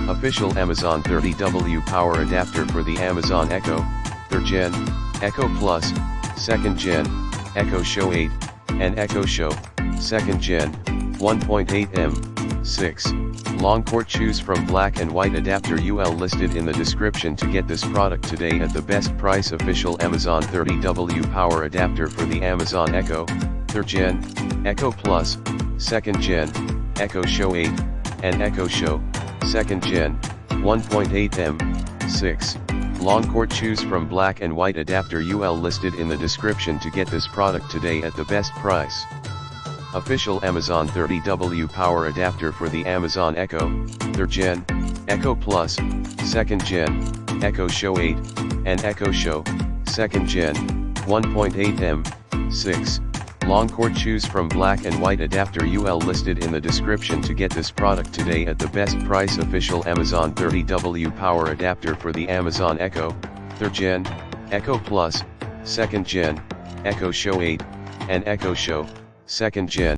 Official Amazon 30W power adapter for the Amazon Echo, 3rd Gen, Echo Plus, 2nd Gen, Echo Show 8, and Echo Show, 2nd Gen, 1.8M, 6. Long cord. Choose from black and white adapter UL listed in the description to get this product today at the best price. Official Amazon 30W power adapter for the Amazon Echo, 3rd Gen, Echo Plus, 2nd Gen, Echo Show 8, and Echo Show, 2nd Gen, 1.8M, 6. Long cord. Choose from black and white adapter UL listed in the description to get this product today at the best price. Official Amazon 30W power adapter for the Amazon Echo, 3rd Gen, Echo Plus, 2nd Gen, Echo Show 8, and Echo Show, 2nd Gen, 1.8M, 6. Long cord. Choose from black and white adapter UL listed in the description to get this product today at the best price. Official Amazon 30W power adapter for the Amazon Echo, 3rd Gen, Echo Plus, 2nd Gen, Echo Show 8, and Echo Show, 2nd Gen.